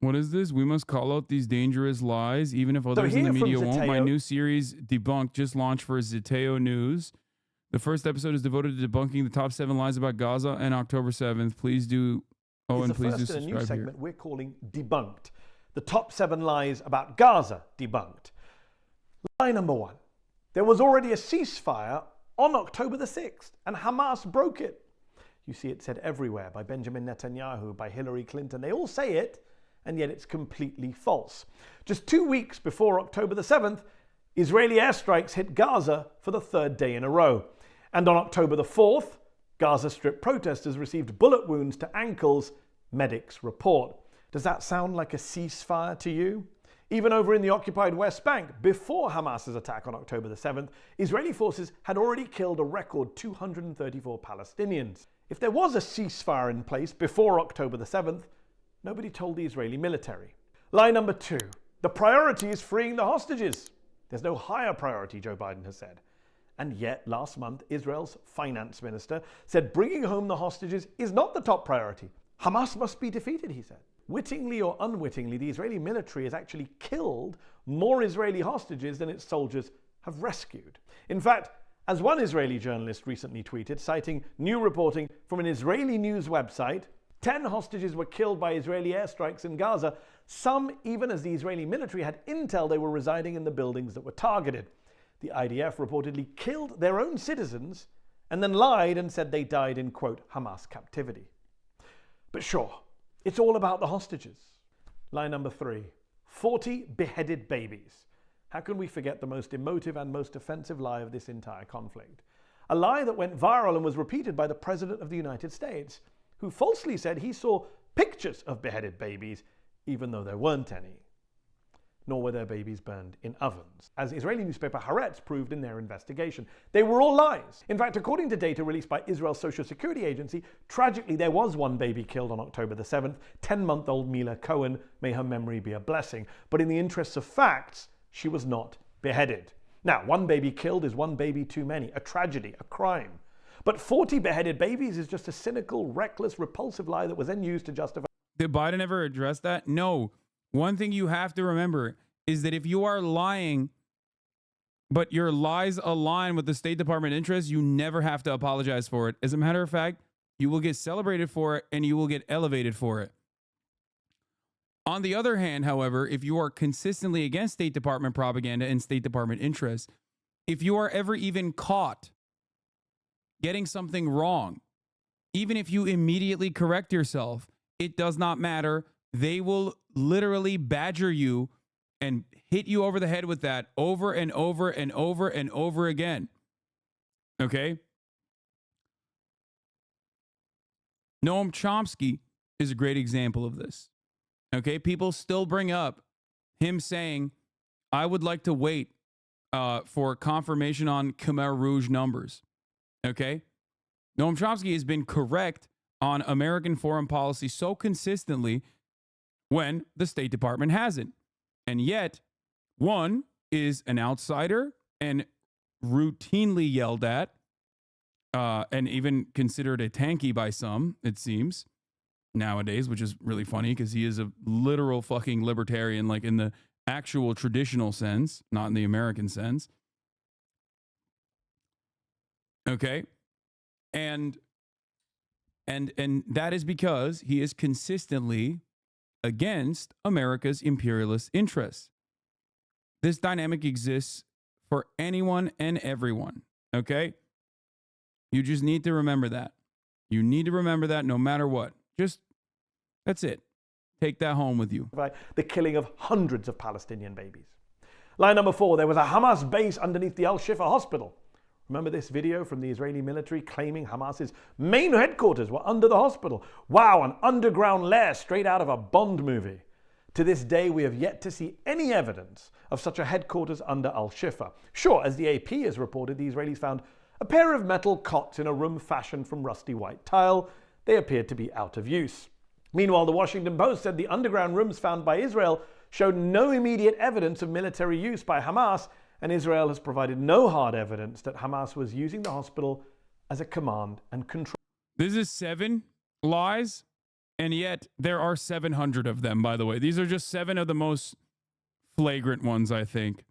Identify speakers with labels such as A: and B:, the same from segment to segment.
A: What is this? We must call out these dangerous lies, even if others in the media won't. My new series, Debunked, just launched for Zeteo News. The first episode is devoted to debunking the top 7 lies about Gaza and October 7th. Please do. Oh, and please do subscribe
B: in a new segment
A: here.
B: We're calling Debunked. The top 7 lies about Gaza debunked. Lie number 1. There was already a ceasefire on October the 6th, and Hamas broke it. You see it said everywhere by Benjamin Netanyahu, by Hillary Clinton. They all say it, and yet it's completely false. Just 2 weeks before October the 7th, Israeli airstrikes hit Gaza for the 3rd day in a row. And on October the 4th, Gaza Strip protesters received bullet wounds to ankles, medics report. Does that sound like a ceasefire to you? Even over in the occupied West Bank, before Hamas's attack on October the 7th, Israeli forces had already killed a record 234 Palestinians. If there was a ceasefire in place before October the 7th, nobody told the Israeli military. Lie number 2. The priority is freeing the hostages. There's no higher priority, Joe Biden has said. And yet, last month, Israel's finance minister said bringing home the hostages is not the top priority. Hamas must be defeated, he said. Wittingly or unwittingly, the Israeli military has actually killed more Israeli hostages than its soldiers have rescued. In fact, as one Israeli journalist recently tweeted, citing new reporting from an Israeli news website, 10 hostages were killed by Israeli airstrikes in Gaza, some even as the Israeli military had intel they were residing in the buildings that were targeted. The IDF reportedly killed their own citizens and then lied and said they died in, quote, Hamas captivity. But sure, it's all about the hostages. Lie number 3, 40 beheaded babies. How can we forget the most emotive and most offensive lie of this entire conflict? A lie that went viral and was repeated by the President of the United States, who falsely said he saw pictures of beheaded babies, even though there weren't any. Nor were their babies burned in ovens, as Israeli newspaper Haaretz proved in their investigation. They were all lies. In fact, according to data released by Israel's Social Security Agency, tragically there was one baby killed on October the 7th, 10-month-old Mila Cohen, may her memory be a blessing. But in the interests of facts, she was not beheaded. Now, one baby killed is one baby too many, a tragedy, a crime. But 40 beheaded babies is just a cynical, reckless, repulsive lie that was then used to justify...
A: Did Biden ever address that? No. One thing you have to remember is that if you are lying, but your lies align with the State Department interests, you never have to apologize for it. As a matter of fact, you will get celebrated for it and you will get elevated for it. On the other hand, however, if you are consistently against State Department propaganda and State Department interests, if you are ever even caught getting something wrong, even if you immediately correct yourself, it does not matter. They will literally badger you and hit you over the head with that over and over and over and over again. Okay? Noam Chomsky is a great example of this. Okay? People still bring up him saying, I would like to wait for confirmation on Khmer Rouge numbers. Okay? Noam Chomsky has been correct on American foreign policy so consistently when the State Department hasn't. And yet, one is an outsider and routinely yelled at and even considered a tanky by some, it seems, nowadays, which is really funny because he is a literal fucking libertarian, like in the actual traditional sense, not in the American sense. Okay? And that is because he is consistently against America's imperialist interests. This dynamic exists for anyone and everyone, okay? You just need to remember that. You need to remember that no matter what. Just, that's it. Take that home with you.
B: The killing of hundreds of Palestinian babies. Line number 4, there was a Hamas base underneath the Al-Shifa hospital. Remember this video from the Israeli military claiming Hamas's main headquarters were under the hospital? Wow, an underground lair straight out of a Bond movie. To this day, we have yet to see any evidence of such a headquarters under Al-Shifa. Sure, as the AP has reported, the Israelis found a pair of metal cots in a room fashioned from rusty white tile. They appeared to be out of use. Meanwhile, the Washington Post said the underground rooms found by Israel showed no immediate evidence of military use by Hamas, and Israel has provided no hard evidence that Hamas was using the hospital as a command and control.
A: This is 7 lies And yet there are 700 of them, by the way. These are just 7 of the most flagrant ones, I think.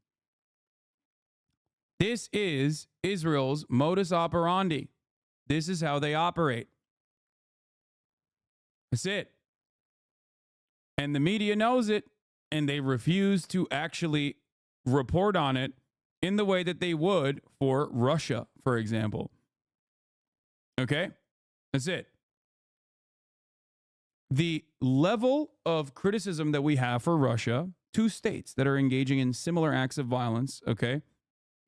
A: This is Israel's modus operandi. This is how they operate. That's it. And the media knows it, and they refuse to actually report on it in the way that they would for Russia, for example. Okay? That's it. The level of criticism that we have for Russia, 2 states that are engaging in similar acts of violence, okay?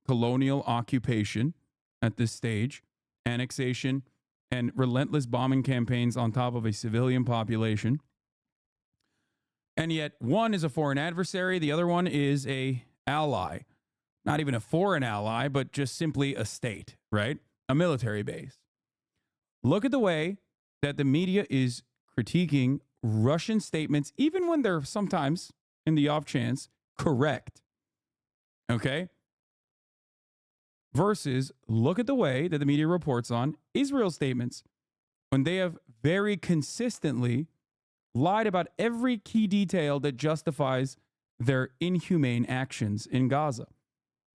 A: Colonial occupation at this stage, annexation, and relentless bombing campaigns on top of a civilian population. And yet one is a foreign adversary, the other one is a ally. Not even a foreign ally, but just simply a state, right? A military base. Look at the way that the media is critiquing Russian statements, even when they're sometimes, in the off chance, correct. Okay? Versus, look at the way that the media reports on Israel statements when they have very consistently lied about every key detail that justifies their inhumane actions in Gaza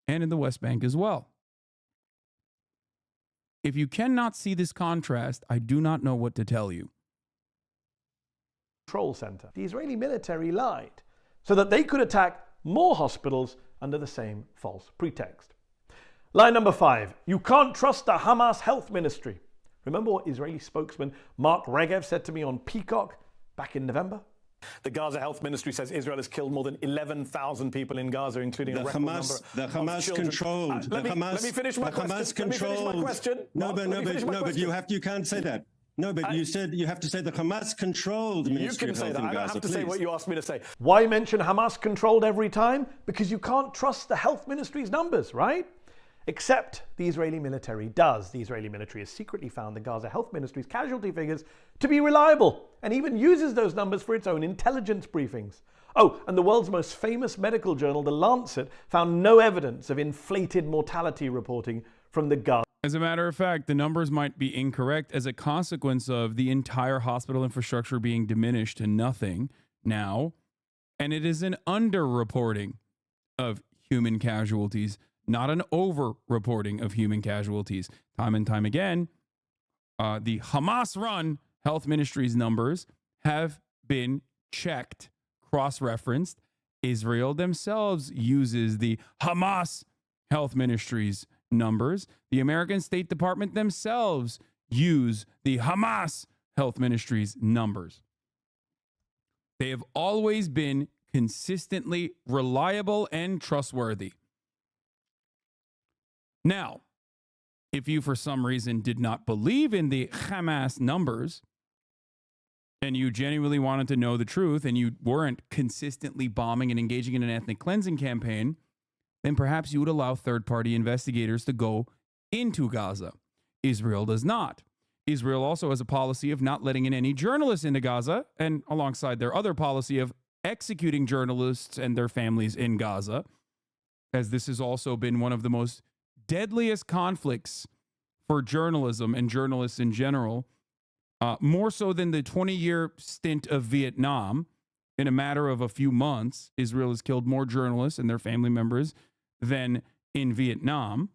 A: and in the West Bank as well. If you cannot see this contrast, I do not know what to tell you.
B: Control center. The Israeli military lied so that they could attack more hospitals under the same false pretext. Lie number 5. You can't trust the Hamas health ministry. Remember what Israeli spokesman Mark Regev said to me on Peacock back in November?
C: The Gaza Health Ministry says Israel has killed more than 11,000 people in Gaza, including a record number of
D: Hamas
C: children. Let me finish my question.
D: No, but you can't say that. No, but you said you have to say the Hamas-controlled Ministry of Health in Gaza.
C: I don't have to say what you asked me to say.
B: Why mention Hamas-controlled every time? Because you can't trust the health ministry's numbers, right? Except the Israeli military does. The Israeli military has secretly found the Gaza Health Ministry's casualty figures to be reliable and even uses those numbers for its own intelligence briefings. Oh, and the world's most famous medical journal, The Lancet, found no evidence of inflated mortality reporting from the Gaza.
A: As a matter of fact, the numbers might be incorrect as a consequence of the entire hospital infrastructure being diminished to nothing now. And it is an under-reporting of human casualties, not an over-reporting of human casualties. Time and time again, the Hamas-run health ministry's numbers have been checked, cross-referenced. Israel themselves uses the Hamas health ministry's numbers. The American State Department themselves use the Hamas health ministry's numbers. They have always been consistently reliable and trustworthy. Now, if you for some reason did not believe in the Hamas numbers and you genuinely wanted to know the truth and you weren't consistently bombing and engaging in an ethnic cleansing campaign, then perhaps you would allow third-party investigators to go into Gaza. Israel does not. Israel also has a policy of not letting in any journalists into Gaza, and alongside their other policy of executing journalists and their families in Gaza, as this has also been one of the most deadliest conflicts for journalism and journalists in general, more so than the 20-year stint of Vietnam. In a matter of a few months, Israel has killed more journalists and their family members than in Vietnam.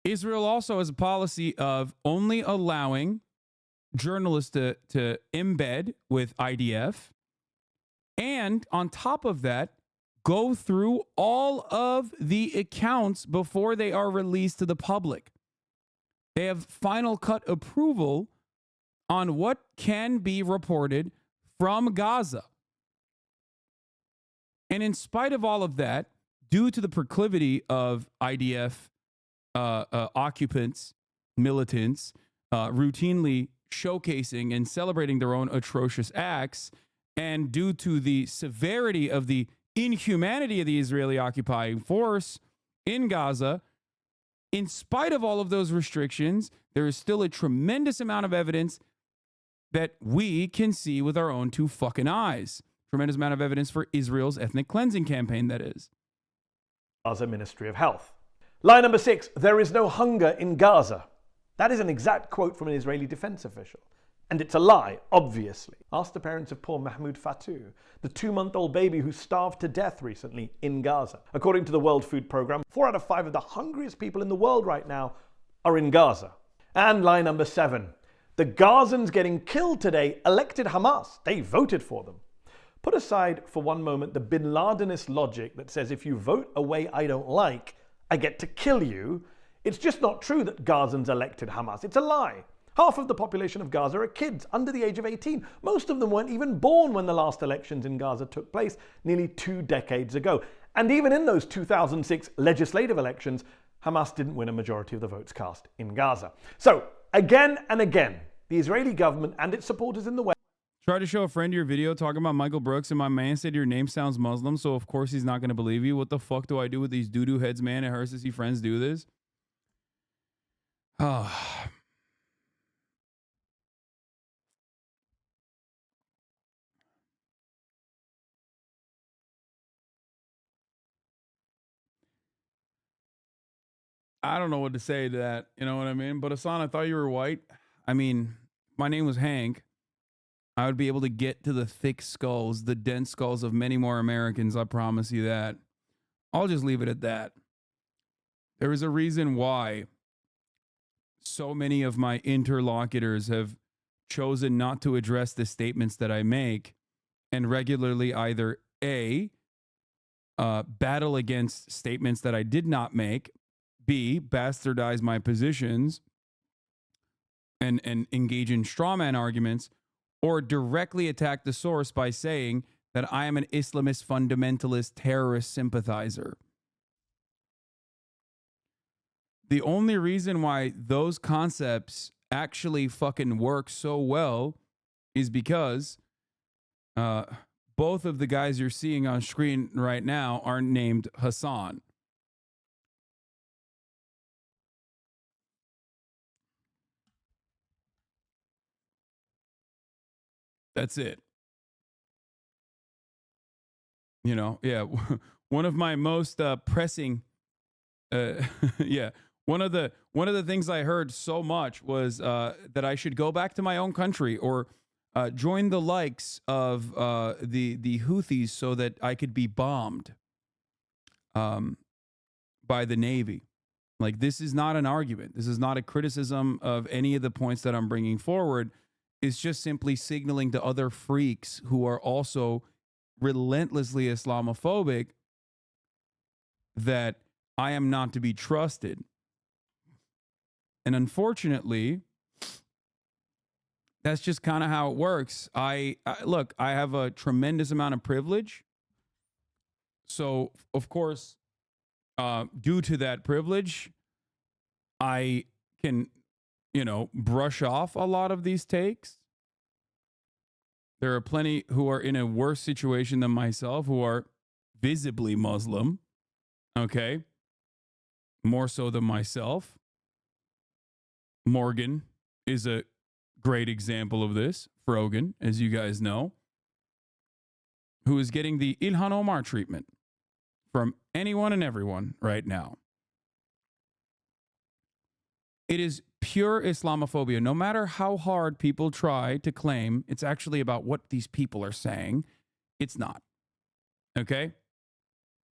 A: Israel also has a policy of only allowing journalists to embed with IDF, and on top of that, go through all of the accounts before they are released to the public. They have final cut approval on what can be reported from Gaza. And in spite of all of that, due to the proclivity of IDF occupants, militants, routinely showcasing and celebrating their own atrocious acts, and due to the severity of the inhumanity of the Israeli occupying force in Gaza, in spite of all of those restrictions, there is still a tremendous amount of evidence that we can see with our own 2 fucking eyes. Tremendous amount of evidence for Israel's ethnic cleansing campaign, that is.
B: Gaza Ministry of Health. Lie number 6. There is no hunger in Gaza. That is an exact quote from an Israeli defense official. And it's a lie, obviously. Ask the parents of poor Mahmoud Fatou, the 2-month-old baby who starved to death recently in Gaza. According to the World Food Programme, 4 out of 5 of the hungriest people in the world right now are in Gaza. And lie number 7. The Gazans getting killed today elected Hamas. They voted for them. Put aside for one moment the bin Ladenist logic that says if you vote a way I don't like, I get to kill you. It's just not true that Gazans elected Hamas. It's a lie. Half of the population of Gaza are kids under the age of 18. Most of them weren't even born when the last elections in Gaza took place nearly 2 decades ago. And even in those 2006 legislative elections, Hamas didn't win a majority of the votes cast in Gaza. So, again and again, the Israeli government and its supporters in the West
A: Tried to show a friend your video talking about Michael Brooks, and my man said your name sounds Muslim, so of course he's not going to believe you. What the fuck do I do with these doo-doo heads, man? It hurts to see friends do this. Oh. I don't know what to say to that. You know what I mean? But Hasan, I thought you were white. I mean, my name was Hank. I would be able to get to the thick skulls, the dense skulls of many more Americans. I promise you that. I'll just leave it at that. There is a reason why so many of my interlocutors have chosen not to address the statements that I make and regularly either A, battle against statements that I did not make, B, bastardize my positions and engage in straw man arguments, or directly attack the source by saying that I am an Islamist fundamentalist terrorist sympathizer. The only reason why those concepts actually fucking work so well is because both of the guys you're seeing on screen right now are named Hasan. That's it. You know, yeah. One of my most pressing, yeah. One of the things I heard so much was that I should go back to my own country or join the likes of the Houthis so that I could be bombed by the Navy. Like, this is not an argument. This is not a criticism of any of the points that I'm bringing forward. It's just simply signaling to other freaks who are also relentlessly Islamophobic that I am not to be trusted. And unfortunately, that's just kind of how it works. Look, I have a tremendous amount of privilege. So, of course, due to that privilege, I can, brush off a lot of these takes. There are plenty who are in a worse situation than myself who are visibly Muslim. Okay. More so than myself. Morgan is a great example of this. Frogan, as you guys know, who is getting the Ilhan Omar treatment from anyone and everyone right now. It is pure Islamophobia. No matter how hard people try to claim it's actually about what these people are saying, it's not. Okay?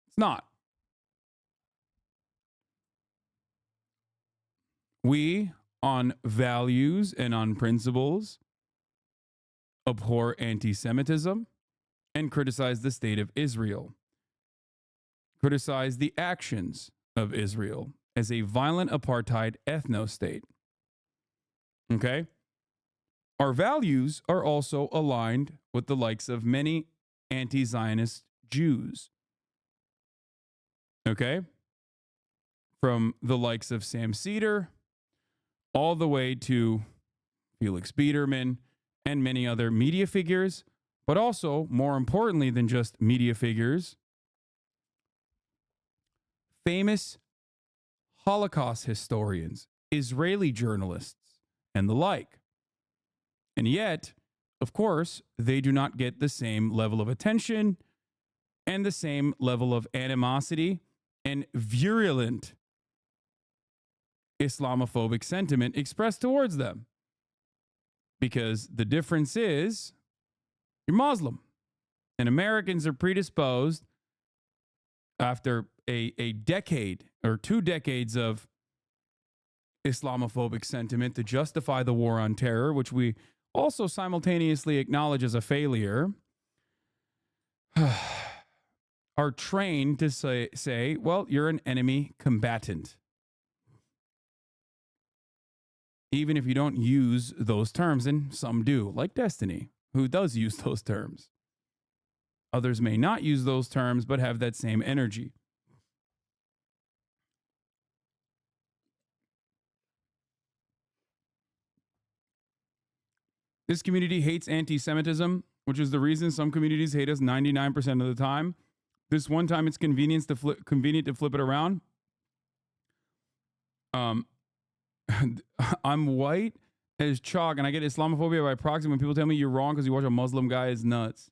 A: It's not. We, on values and on principles, abhor anti-Semitism and criticize the state of Israel. Criticize the actions of Israel as a violent apartheid ethno-state. Okay? Our values are also aligned with the likes of many anti-Zionist Jews. Okay? From the likes of Sam Cedar all the way to Felix Biederman and many other media figures, but also, more importantly than just media figures, famous Holocaust historians, Israeli journalists, and the like. And yet, of course, they do not get the same level of attention and the same level of animosity and virulent Islamophobic sentiment expressed towards them. Because the difference is you're Muslim. And Americans are predisposed after a decade or 2 decades of Islamophobic sentiment to justify the war on terror, which we also simultaneously acknowledge as a failure, are trained to say, well, you're an enemy combatant. Even if you don't use those terms, and some do, like Destiny, who does use those terms. Others may not use those terms, but have that same energy. This community hates anti-Semitism, which is the reason some communities hate us 99% of the time. This one time it's convenient to flip it around. I'm white as chalk, and I get Islamophobia by proxy when people tell me you're wrong because you watch a Muslim guy is nuts.